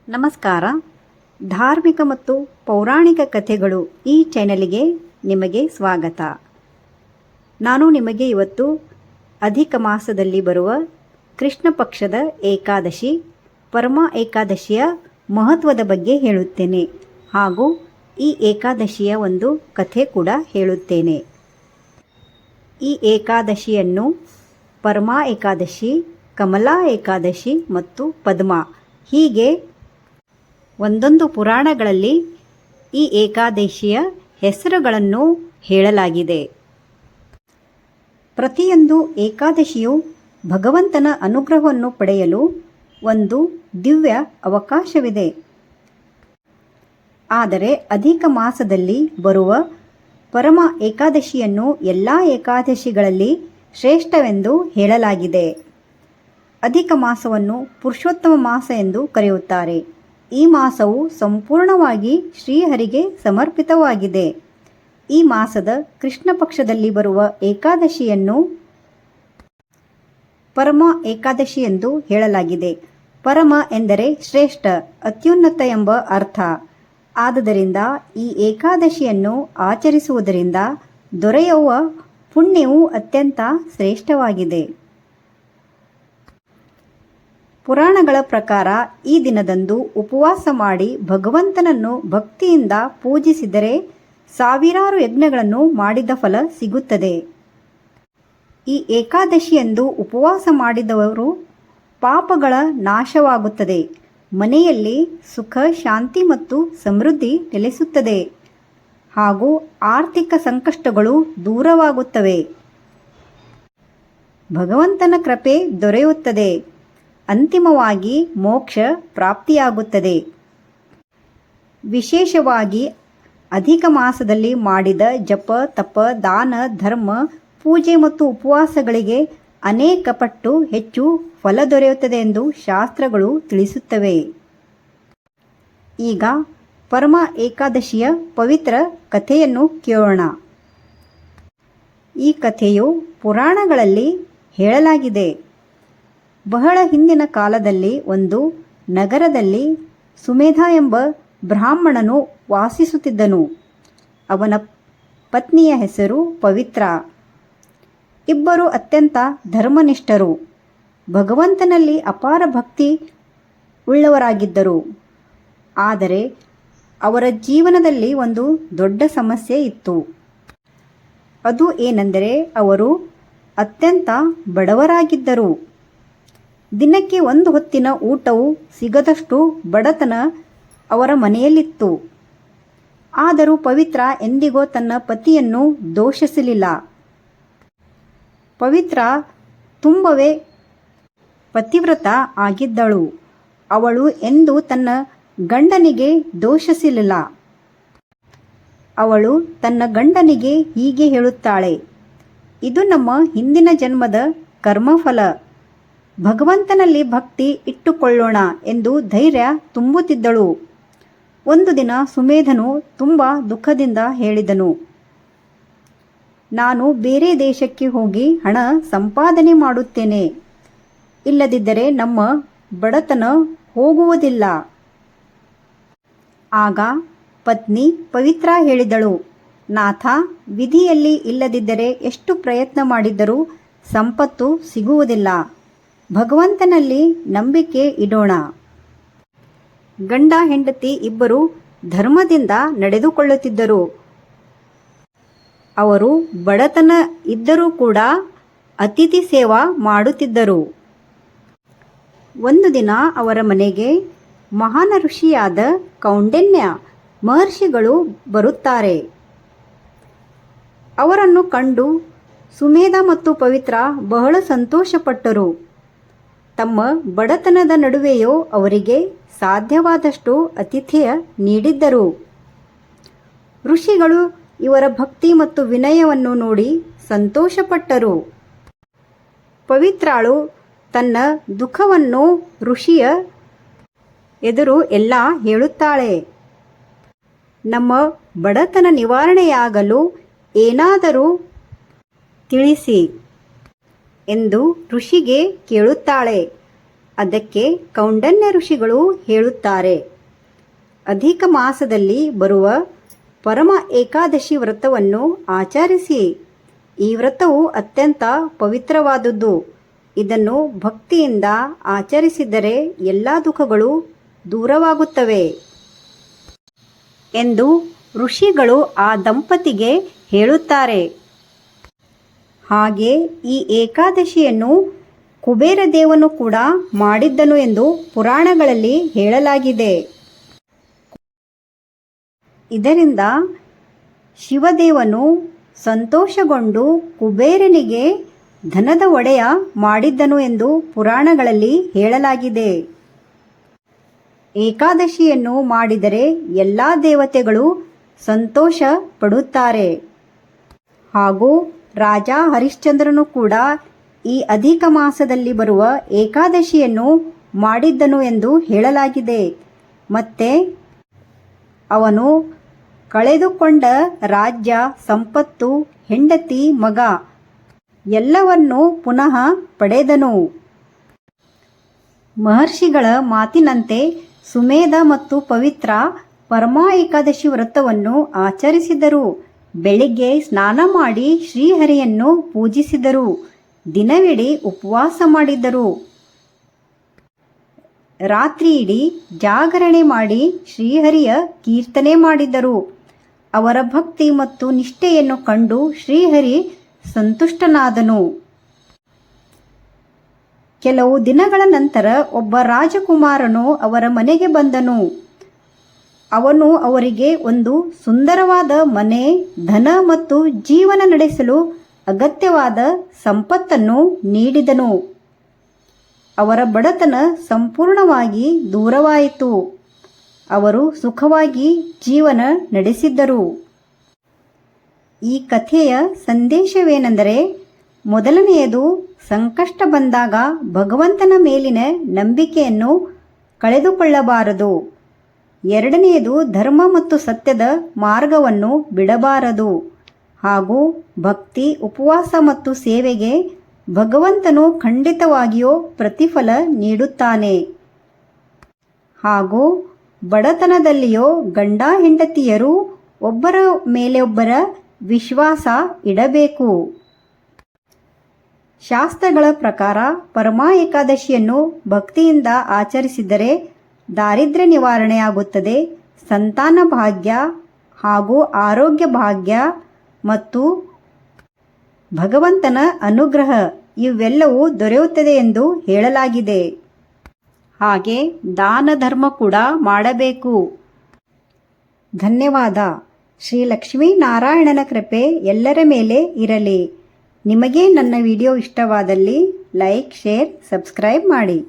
ನಮಸ್ಕಾರ. ಧಾರ್ಮಿಕ ಮತ್ತು ಪೌರಾಣಿಕ ಕಥೆಗಳು ಈ ಚಾನೆಲಿಗೆ ನಿಮಗೆ ಸ್ವಾಗತ. ನಾನು ನಿಮಗೆ ಇವತ್ತು ಅಧಿಕ ಮಾಸದಲ್ಲಿ ಬರುವ ಕೃಷ್ಣ ಪಕ್ಷದ ಏಕಾದಶಿ, ಪರಮ ಏಕಾದಶಿಯ ಮಹತ್ವದ ಬಗ್ಗೆ ಹೇಳುತ್ತೇನೆ ಹಾಗೂ ಈ ಏಕಾದಶಿಯ ಒಂದು ಕಥೆ ಕೂಡ ಹೇಳುತ್ತೇನೆ. ಈ ಏಕಾದಶಿಯನ್ನು ಪರಮ ಏಕಾದಶಿ, ಕಮಲಾ ಏಕಾದಶಿ ಮತ್ತು ಪದ್ಮ ಹೀಗೆ ಒಂದೊಂದು ಪುರಾಣಗಳಲ್ಲಿ ಈ ಏಕಾದಶಿಯ ಹೆಸರುಗಳನ್ನು ಹೇಳಲಾಗಿದೆ. ಪ್ರತಿಯೊಂದು ಏಕಾದಶಿಯು ಭಗವಂತನ ಅನುಗ್ರಹವನ್ನು ಪಡೆಯಲು ಒಂದು ದಿವ್ಯ ಅವಕಾಶವಿದೆ. ಆದರೆ ಅಧಿಕ ಮಾಸದಲ್ಲಿ ಬರುವ ಪರಮ ಏಕಾದಶಿಯನ್ನು ಎಲ್ಲ ಏಕಾದಶಿಗಳಲ್ಲಿ ಶ್ರೇಷ್ಠವೆಂದು ಹೇಳಲಾಗಿದೆ. ಅಧಿಕ ಮಾಸವನ್ನು ಪುರುಷೋತ್ತಮ ಮಾಸ ಎಂದು ಕರೆಯುತ್ತಾರೆ. ಈ ಮಾಸವು ಸಂಪೂರ್ಣವಾಗಿ ಶ್ರೀಹರಿಗೆ ಸಮರ್ಪಿತವಾಗಿದೆ. ಈ ಮಾಸದ ಕೃಷ್ಣ ಪಕ್ಷದಲ್ಲಿ ಬರುವ ಏಕಾದಶಿಯನ್ನು ಪರಮ ಏಕಾದಶಿ ಎಂದು ಹೇಳಲಾಗಿದೆ. ಪರಮ ಎಂದರೆ ಶ್ರೇಷ್ಠ, ಅತ್ಯುನ್ನತ ಎಂಬ ಅರ್ಥ. ಆದುದರಿಂದ ಈ ಏಕಾದಶಿಯನ್ನು ಆಚರಿಸುವುದರಿಂದ ದೊರೆಯುವ ಪುಣ್ಯವು ಅತ್ಯಂತ ಶ್ರೇಷ್ಠವಾಗಿದೆ. ಪುರಾಣಗಳ ಪ್ರಕಾರ ಈ ದಿನದಂದು ಉಪವಾಸ ಮಾಡಿ ಭಗವಂತನನ್ನು ಭಕ್ತಿಯಿಂದ ಪೂಜಿಸಿದರೆ ಸಾವಿರಾರು ಯಜ್ಞಗಳನ್ನು ಮಾಡಿದ ಫಲ ಸಿಗುತ್ತದೆ. ಈ ಏಕಾದಶಿಯಂದು ಉಪವಾಸ ಮಾಡಿದವರು ಪಾಪಗಳ ನಾಶವಾಗುತ್ತದೆ. ಮನೆಯಲ್ಲಿ ಸುಖ, ಶಾಂತಿ ಮತ್ತು ಸಮೃದ್ಧಿ ನೆಲೆಸುತ್ತದೆ ಹಾಗೂ ಆರ್ಥಿಕ ಸಂಕಷ್ಟಗಳು ದೂರವಾಗುತ್ತವೆ. ಭಗವಂತನ ಕೃಪೆ ದೊರೆಯುತ್ತದೆ. ಅಂತಿಮವಾಗಿ ಮೋಕ್ಷ ಪ್ರಾಪ್ತಿಯಾಗುತ್ತದೆ. ವಿಶೇಷವಾಗಿ ಅಧಿಕ ಮಾಸದಲ್ಲಿ ಮಾಡಿದ ಜಪ, ತಪ, ದಾನ, ಧರ್ಮ, ಪೂಜೆ ಮತ್ತು ಉಪವಾಸಗಳಿಗೆ ಅನೇಕ ಪಟ್ಟು ಹೆಚ್ಚು ಫಲ ದೊರೆಯುತ್ತದೆ ಎಂದು ಶಾಸ್ತ್ರಗಳು ತಿಳಿಸುತ್ತವೆ. ಈಗ ಪರಮ ಏಕಾದಶಿಯ ಪವಿತ್ರ ಕಥೆಯನ್ನು ಕೇಳೋಣ. ಈ ಕಥೆಯು ಪುರಾಣಗಳಲ್ಲಿ ಹೇಳಲಾಗಿದೆ. ಬಹಳ ಹಿಂದಿನ ಕಾಲದಲ್ಲಿ ಒಂದು ನಗರದಲ್ಲಿ ಸುಮೇಧ ಎಂಬ ಬ್ರಾಹ್ಮಣನು ವಾಸಿಸುತ್ತಿದ್ದನು. ಅವನ ಪತ್ನಿಯ ಹೆಸರು ಪವಿತ್ರ. ಇಬ್ಬರು ಅತ್ಯಂತ ಧರ್ಮನಿಷ್ಠರು, ಭಗವಂತನಲ್ಲಿ ಅಪಾರ ಭಕ್ತಿ ಉಳ್ಳವರಾಗಿದ್ದರು. ಆದರೆ ಅವರ ಜೀವನದಲ್ಲಿ ಒಂದು ದೊಡ್ಡ ಸಮಸ್ಯೆ ಇತ್ತು. ಅದು ಏನೆಂದರೆ ಅವರು ಅತ್ಯಂತ ಬಡವರಾಗಿದ್ದರು. ದಿನಕ್ಕೆ ಒಂದು ಹೊತ್ತಿನ ಊಟವು ಸಿಗದಷ್ಟು ಬಡತನ ಅವರ ಮನೆಯಲ್ಲಿತ್ತು. ಆದರೂ ಪವಿತ್ರ ಎಂದಿಗೂ ತನ್ನ ಪತಿಯನ್ನು ದೂಷಿಸಲಿಲ್ಲ. ಪವಿತ್ರ ತುಂಬವೇ ಪತಿವ್ರತ ಆಗಿದ್ದಳು. ಅವಳು ಎಂದೂ ತನ್ನ ಗಂಡನಿಗೆ ದೂಷಿಸಲಿಲ್ಲ. ಅವಳು ತನ್ನ ಗಂಡನಿಗೆ ಹೀಗೆ ಹೇಳುತ್ತಾಳೆ, ಇದು ನಮ್ಮ ಹಿಂದಿನ ಜನ್ಮದ ಕರ್ಮಫಲ. ಭಗವಂತನಲ್ಲಿ ಭಕ್ತಿ ಇಟ್ಟುಕೊಳ್ಳೋಣ ಎಂದು ಧೈರ್ಯ ತುಂಬುತ್ತಿದ್ದಳು. ಒಂದು ದಿನ ಸುಮೇಧನು ತುಂಬ ದುಃಖದಿಂದ ಹೇಳಿದನು, ನಾನು ಬೇರೆ ದೇಶಕ್ಕೆ ಹೋಗಿ ಹಣ ಸಂಪಾದನೆ ಮಾಡುತ್ತೇನೆ. ಇಲ್ಲದಿದ್ದರೆ ನಮ್ಮ ಬಡತನ ಹೋಗುವುದಿಲ್ಲ. ಆಗ ಪತ್ನಿ ಪವಿತ್ರ ಹೇಳಿದಳು, ನಾಥ, ವಿಧಿಯಲ್ಲಿ ಇಲ್ಲದಿದ್ದರೆ ಎಷ್ಟು ಪ್ರಯತ್ನ ಮಾಡಿದರೂ ಸಂಪತ್ತು ಸಿಗುವುದಿಲ್ಲ. ಭಗವಂತನಲ್ಲಿ ನಂಬಿಕೆ ಇಡೋಣ. ಗಂಡ ಹೆಂಡತಿ ಇಬ್ಬರು ಧರ್ಮದಿಂದ ನಡೆದುಕೊಳ್ಳುತ್ತಿದ್ದರು. ಅವರು ಬಡತನ ಇದ್ದರೂ ಕೂಡ ಅತಿಥಿ ಸೇವಾ ಮಾಡುತ್ತಿದ್ದರು. ಒಂದು ದಿನ ಅವರ ಮನೆಗೆ ಮಹಾನ್ ಋಷಿಯಾದ ಕೌಂಡಿನ್ಯ ಮಹರ್ಷಿಗಳು ಬರುತ್ತಾರೆ. ಅವರನ್ನು ಕಂಡು ಸುಮೇಧ ಮತ್ತು ಪವಿತ್ರ ಬಹಳ ಸಂತೋಷಪಟ್ಟರು. ತಮ್ಮ ಬಡತನದ ನಡುವೆಯೂ ಅವರಿಗೆ ಸಾಧ್ಯವಾದಷ್ಟು ಆತಿಥ್ಯ ನೀಡಿದ್ದರು. ಋಷಿಗಳು ಇವರ ಭಕ್ತಿ ಮತ್ತು ವಿನಯವನ್ನು ನೋಡಿ ಸಂತೋಷಪಟ್ಟರು. ಪವಿತ್ರಾಳು ತನ್ನ ದುಃಖವನ್ನು ಋಷಿಯ ಎದುರು ಎಲ್ಲ ಹೇಳುತ್ತಾಳೆ. ನಮ್ಮ ಬಡತನ ನಿವಾರಣೆಯಾಗಲು ಏನಾದರೂ ತಿಳಿಸಿ ಎಂದು ಋಷಿಗೆ ಕೇಳುತ್ತಾಳೆ. ಅದಕ್ಕೆ ಕೌಂಡನ್ಯ ಋಷಿಗಳು ಹೇಳುತ್ತಾರೆ, ಅಧಿಕ ಮಾಸದಲ್ಲಿ ಬರುವ ಪರಮ ಏಕಾದಶಿ ವ್ರತವನ್ನು ಆಚರಿಸಿ. ಈ ವ್ರತವು ಅತ್ಯಂತ ಪವಿತ್ರವಾದುದು. ಇದನ್ನು ಭಕ್ತಿಯಿಂದ ಆಚರಿಸಿದರೆ ಎಲ್ಲ ದುಃಖಗಳು ದೂರವಾಗುತ್ತವೆ ಎಂದು ಋಷಿಗಳು ಆ ದಂಪತಿಗೆ ಹೇಳುತ್ತಾರೆ. ಹಾಗೆ ಈ ಏಕಾದಶಿಯನ್ನು ಕುಬೇರ ದೇವನು ಕೂಡ ಮಾಡಿದ್ದನು ಎಂದು ಪುರಾಣಗಳಲ್ಲಿ ಹೇಳಲಾಗಿದೆ. ಇದರಿಂದ ಶಿವದೇವನು ಸಂತೋಷಗೊಂಡು ಕುಬೇರನಿಗೆ ಧನದ ಒಡೆಯ ಮಾಡಿದ್ದನು ಎಂದು ಪುರಾಣಗಳಲ್ಲಿ ಹೇಳಲಾಗಿದೆ. ಏಕಾದಶಿಯನ್ನು ಮಾಡಿದರೆ ಎಲ್ಲ ದೇವತೆಗಳು ಸಂತೋಷ ಪಡುತ್ತಾರೆ. ಹಾಗೂ ರಾಜ ಹರಿಶ್ಚಂದ್ರನು ಕೂಡ ಈ ಅಧಿಕ ಮಾಸದಲ್ಲಿ ಬರುವ ಏಕಾದಶಿಯನ್ನು ಮಾಡಿದ್ದನು ಎಂದು ಹೇಳಲಾಗಿದೆ. ಮತ್ತೆ ಅವನು ಕಳೆದುಕೊಂಡ ರಾಜ್ಯ, ಸಂಪತ್ತು, ಹೆಂಡತಿ, ಮಗ ಎಲ್ಲವನ್ನೂ ಪುನಃ ಪಡೆದನು. ಮಹರ್ಷಿಗಳ ಮಾತಿನಂತೆ ಸುಮೇಧ ಮತ್ತು ಪವಿತ್ರ ಪರಮ ಏಕಾದಶಿ ವ್ರತವನ್ನು ಆಚರಿಸಿದರು. ಬೆಳಿಗ್ಗೆ ಸ್ನಾನ ಮಾಡಿ ಶ್ರೀಹರಿಯನ್ನು ಪೂಜಿಸಿದರು. ದಿನವಿಡೀ ಉಪವಾಸ ಮಾಡಿದ್ದರು. ರಾತ್ರಿ ಇಡೀ ಜಾಗರಣೆ ಮಾಡಿ ಶ್ರೀಹರಿಯ ಕೀರ್ತನೆ ಮಾಡಿದ್ದರು. ಅವರ ಭಕ್ತಿ ಮತ್ತು ನಿಷ್ಠೆಯನ್ನು ಕಂಡು ಶ್ರೀಹರಿ ಸಂತುಷ್ಟನಾದನು. ಕೆಲವು ದಿನಗಳ ನಂತರ ಒಬ್ಬ ರಾಜಕುಮಾರನು ಅವರ ಮನೆಗೆ ಬಂದನು. ಅವನು ಅವರಿಗೆ ಒಂದು ಸುಂದರವಾದ ಮನೆ, ಧನ ಮತ್ತು ಜೀವನ ನಡೆಸಲು ಅಗತ್ಯವಾದ ಸಂಪತ್ತನ್ನು ನೀಡಿದನು. ಅವರ ಬಡತನ ಸಂಪೂರ್ಣವಾಗಿ ದೂರವಾಯಿತು. ಅವರು ಸುಖವಾಗಿ ಜೀವನ ನಡೆಸಿದ್ದರು. ಈ ಕಥೆಯ ಸಂದೇಶವೇನೆಂದರೆ, ಮೊದಲನೆಯದು, ಸಂಕಷ್ಟ ಬಂದಾಗ ಭಗವಂತನ ಮೇಲಿನ ನಂಬಿಕೆಯನ್ನು ಕಳೆದುಕೊಳ್ಳಬಾರದು. ಎರಡನೆಯದು, ಧರ್ಮ ಮತ್ತು ಸತ್ಯದ ಮಾರ್ಗವನ್ನು ಬಿಡಬಾರದು. ಹಾಗೂ ಭಕ್ತಿ, ಉಪವಾಸ ಮತ್ತು ಸೇವೆಗೆ ಭಗವಂತನು ಖಂಡಿತವಾಗಿಯೂ ಪ್ರತಿಫಲ ನೀಡುತ್ತಾನೆ. ಹಾಗೂ ಬಡತನದಲ್ಲಿಯೋ ಗಂಡ ಹೆಂಡತಿಯರು ಒಬ್ಬರ ಮೇಲೆ ಒಬ್ಬರ ವಿಶ್ವಾಸ ಇಡಬೇಕು. ಶಾಸ್ತ್ರಗಳ ಪ್ರಕಾರ ಪರಮ ಏಕಾದಶಿಯನ್ನು ಭಕ್ತಿಯಿಂದ ಆಚರಿಸಿದರೆ ದಾರಿದ್ರ್ಯ ನಿವಾರಣೆಯಾಗುತ್ತದೆ, ಸಂತಾನ ಭಾಗ್ಯ ಹಾಗೂ ಆರೋಗ್ಯ ಭಾಗ್ಯ ಮತ್ತು ಭಗವಂತನ ಅನುಗ್ರಹ ಇವೆಲ್ಲವೂ ದೊರೆಯುತ್ತದೆ ಎಂದು ಹೇಳಲಾಗಿದೆ. ಹಾಗೆ ದಾನ ಧರ್ಮ ಕೂಡ ಮಾಡಬೇಕು. ಧನ್ಯವಾದ. ಶ್ರೀ ಲಕ್ಷ್ಮೀನಾರಾಯಣನ ಕೃಪೆ ಎಲ್ಲರ ಮೇಲೆ ಇರಲಿ. ನಿಮಗೆ ನನ್ನ ವಿಡಿಯೋ ಇಷ್ಟವಾದಲ್ಲಿ ಲೈಕ್, ಶೇರ್, ಸಬ್ಸ್ಕ್ರೈಬ್ ಮಾಡಿ.